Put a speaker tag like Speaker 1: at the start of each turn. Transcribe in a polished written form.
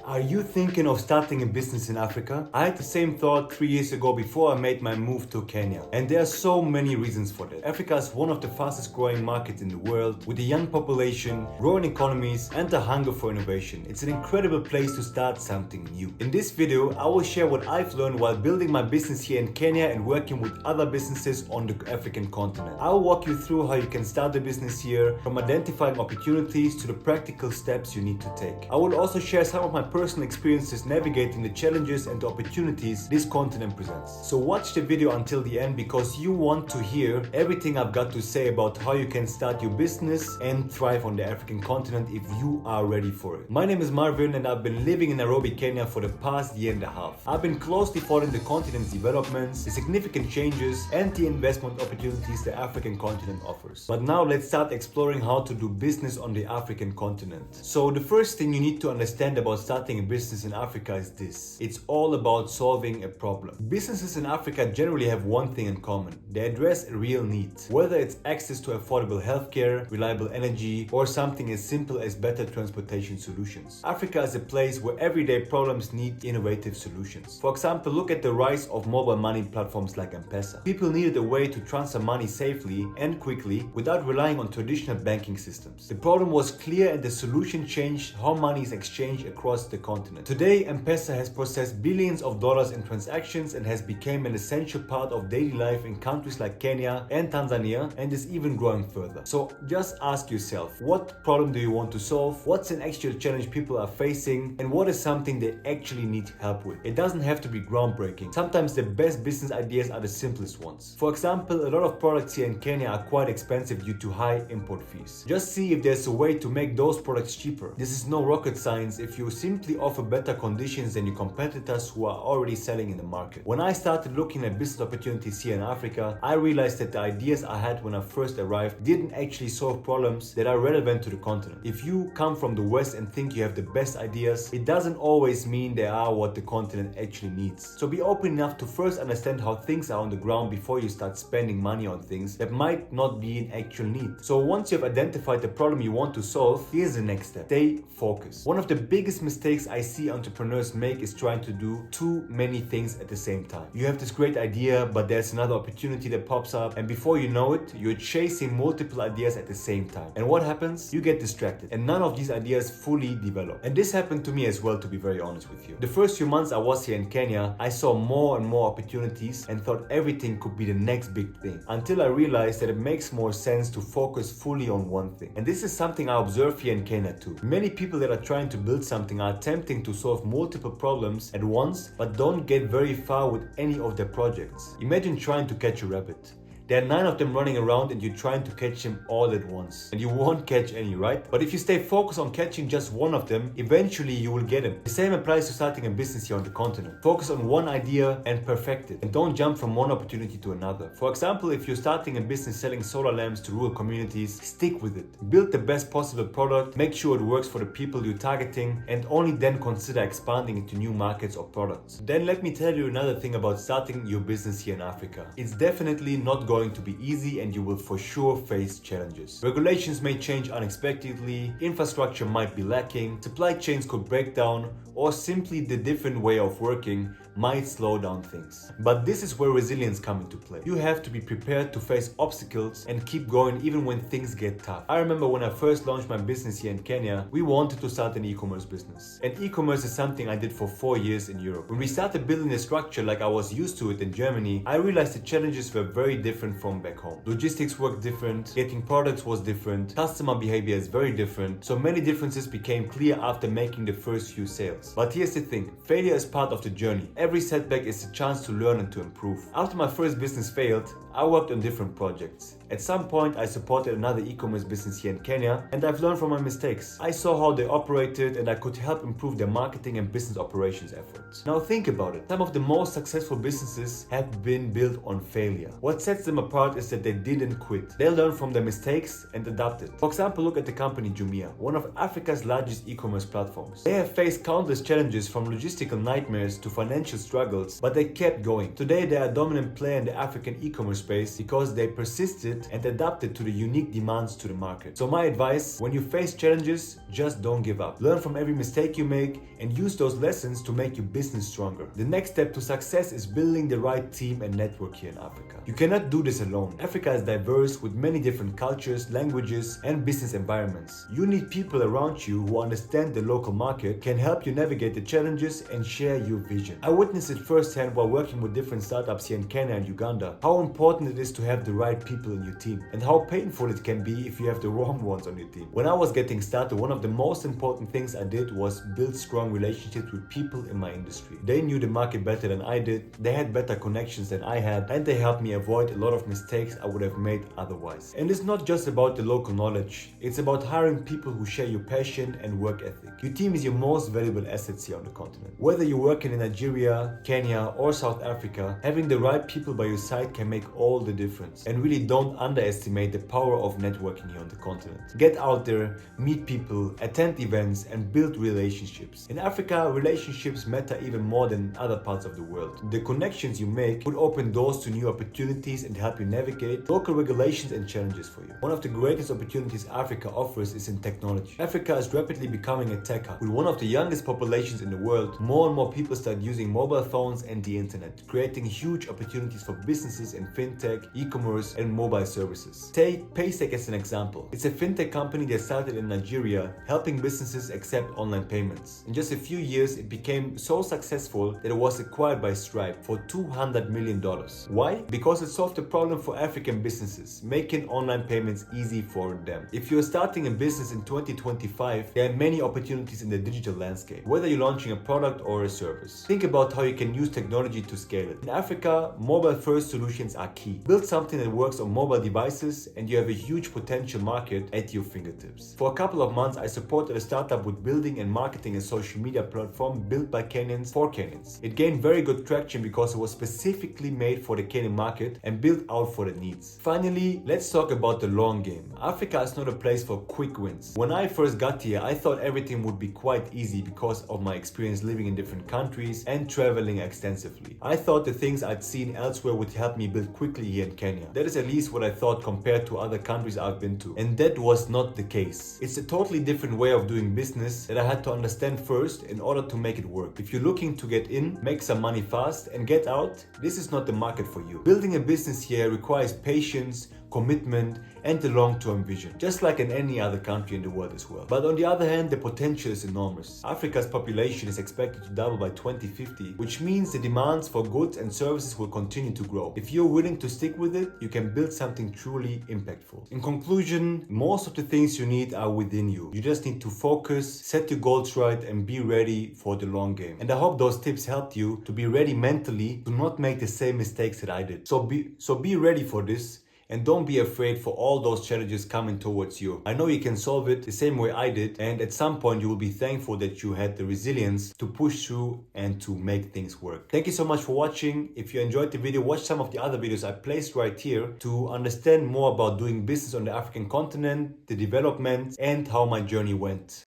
Speaker 1: Are you thinking of starting a business in Africa? I had the same thought 3 years ago before I made my move to Kenya. And there are so many reasons for that. Africa is one of the fastest growing markets in the world, with a young population, growing economies, and a hunger for innovation. It's an incredible place to start something new. In this video, I will share what I've learned while building my business here in Kenya and working with other businesses on the African continent. I will walk you through how you can start a business here, from identifying opportunities to the practical steps you need to take. I will also share some of my personal experiences navigating the challenges and the opportunities this continent presents. So watch the video until the end because you want to hear everything I've got to say about how you can start your business and thrive on the African continent if you are ready for it. My name is Marvin and I've been living in Nairobi, Kenya for the past year and a half. I've been closely following the continent's developments, the significant changes and the investment opportunities the African continent offers. But now let's start exploring how to do business on the African continent. So the first thing you need to understand about starting a business in Africa is this. It's all about solving a problem. Businesses in Africa generally have one thing in common. They address a real need. Whether it's access to affordable healthcare, reliable energy, or something as simple as better transportation solutions. Africa is a place where everyday problems need innovative solutions. For example, look at the rise of mobile money platforms like M-Pesa. People needed a way to transfer money safely and quickly without relying on traditional banking systems. The problem was clear and the solution changed how money is exchanged across the continent. Today, M-Pesa has processed billions of dollars in transactions and has become an essential part of daily life in countries like Kenya and Tanzania and is even growing further. So just ask yourself, what problem do you want to solve? What's an actual challenge people are facing? And what is something they actually need help with? It doesn't have to be groundbreaking. Sometimes the best business ideas are the simplest ones. For example, a lot of products here in Kenya are quite expensive due to high import fees. Just see if there's a way to make those products cheaper. This is no rocket science if you simply offer better conditions than your competitors who are already selling in the market. When I started looking at business opportunities here in Africa, I realized that the ideas I had when I first arrived didn't actually solve problems that are relevant to the continent. If you come from the West and think you have the best ideas, it doesn't always mean they are what the continent actually needs. So be open enough to first understand how things are on the ground before you start spending money on things that might not be in actual need. So once you've identified the problem you want to solve, here's the next step. Stay focused. One of the biggest mistakes I see entrepreneurs make is trying to do too many things at the same time. You have this great idea, but there's another opportunity that pops up, and before you know it, you're chasing multiple ideas at the same time. And what happens? You get distracted, and none of these ideas fully develop. And this happened to me as well, to be very honest with you. The first few months I was here in Kenya, I saw more and more opportunities and thought everything could be the next big thing, until I realized that it makes more sense to focus fully on one thing. And this is something I observe here in Kenya too. Many people that are trying to build something are attempting to solve multiple problems at once, but don't get very far with any of their projects. Imagine trying to catch a rabbit. There are 9 of them running around and you're trying to catch them all at once. And you won't catch any, right? But if you stay focused on catching just one of them, eventually you will get them. The same applies to starting a business here on the continent. Focus on one idea and perfect it. And don't jump from one opportunity to another. For example, if you're starting a business selling solar lamps to rural communities, stick with it. Build the best possible product, make sure it works for the people you're targeting, and only then consider expanding into new markets or products. Then let me tell you another thing about starting your business here in Africa. It's definitely not going to be easy and you will for sure face challenges. Regulations may change unexpectedly, infrastructure might be lacking, supply chains could break down, or simply the different way of working might slow down things. But this is where resilience comes into play. You have to be prepared to face obstacles and keep going even when things get tough. I remember when I first launched my business here in Kenya, we wanted to start an e-commerce business. And e-commerce is something I did for 4 years in Europe. When we started building a structure like I was used to it in Germany, I realized the challenges were very different from back home. Logistics worked different, getting products was different, customer behavior is very different, so many differences became clear after making the first few sales. But here's the thing, failure is part of the journey. Every setback is a chance to learn and to improve. After my first business failed, I worked on different projects. At some point, I supported another e-commerce business here in Kenya, and I've learned from my mistakes. I saw how they operated and I could help improve their marketing and business operations efforts. Now think about it. Some of the most successful businesses have been built on failure. What sets them apart is that they didn't quit. They learned from their mistakes and adapted. For example, look at the company Jumia, one of Africa's largest e-commerce platforms. They have faced countless challenges from logistical nightmares to financial struggles, but they kept going. Today, they are a dominant player in the African e-commerce space because they persisted it and adapt it to the unique demands to the market. So my advice, when you face challenges, just don't give up. Learn from every mistake you make and use those lessons to make your business stronger. The next step to success is building the right team and network here in Africa. You cannot do this alone. Africa is diverse with many different cultures, languages, and business environments. You need people around you who understand the local market, can help you navigate the challenges, and share your vision. I witnessed it firsthand while working with different startups here in Kenya and Uganda, how important it is to have the right people in your team, and how painful it can be if you have the wrong ones on your team. When I was getting started, one of the most important things I did was build strong relationships with people in my industry. They knew the market better than I did, they had better connections than I had, and they helped me avoid a lot of mistakes I would have made otherwise. And it's not just about the local knowledge, it's about hiring people who share your passion and work ethic. Your team is your most valuable assets here on the continent. Whether you're working in Nigeria, Kenya, or South Africa, having the right people by your side can make all the difference. And really don't underestimate the power of networking here on the continent. Get out there, meet people, attend events, and build relationships. In Africa, relationships matter even more than other parts of the world. The connections you make would open doors to new opportunities and help you navigate local regulations and challenges for you. One of the greatest opportunities Africa offers is in technology. Africa is rapidly becoming a tech hub. With one of the youngest populations in the world, more and more people start using mobile phones and the internet, creating huge opportunities for businesses in fintech, e-commerce, and mobile services. Take Paytech as an example. It's a fintech company that started in Nigeria, helping businesses accept online payments. In just a few years, it became so successful that it was acquired by Stripe for $200 million. Why? Because it solved the problem for African businesses, making online payments easy for them. If you're starting a business in 2025, there are many opportunities in the digital landscape, whether you're launching a product or a service. Think about how you can use technology to scale it. In Africa, mobile-first solutions are key. Build something that works on mobile devices and you have a huge potential market at your fingertips. For a couple of months, I supported a startup with building and marketing a social media platform built by Kenyans for Kenyans. It gained very good traction because it was specifically made for the Kenyan market and built out for the needs. Finally, let's talk about the long game. Africa is not a place for quick wins. When I first got here, I thought everything would be quite easy because of my experience living in different countries and traveling extensively. I thought the things I'd seen elsewhere would help me build quickly here in Kenya. That is at least what I thought compared to other countries I've been to. And that was not the case. It's a totally different way of doing business that I had to understand first in order to make it work. If you're looking to get in, make some money fast, and get out, this is not the market for you. Building a business here requires patience, commitment, and a long-term vision, just like in any other country in the world as well. But on the other hand, the potential is enormous. Africa's population is expected to double by 2050, which means the demands for goods and services will continue to grow. If you're willing to stick with it, you can build something truly impactful. In conclusion, most of the things you need are within you. You just need to focus, set your goals right, and be ready for the long game. And I hope those tips helped you to be ready mentally to not make the same mistakes that I did. So be ready for this. And don't be afraid for all those challenges coming towards you. I know you can solve it the same way I did, and at some point you will be thankful that you had the resilience to push through and to make things work. Thank you so much for watching. If you enjoyed the video, watch some of the other videos I placed right here to understand more about doing business on the African continent, the development, and how my journey went.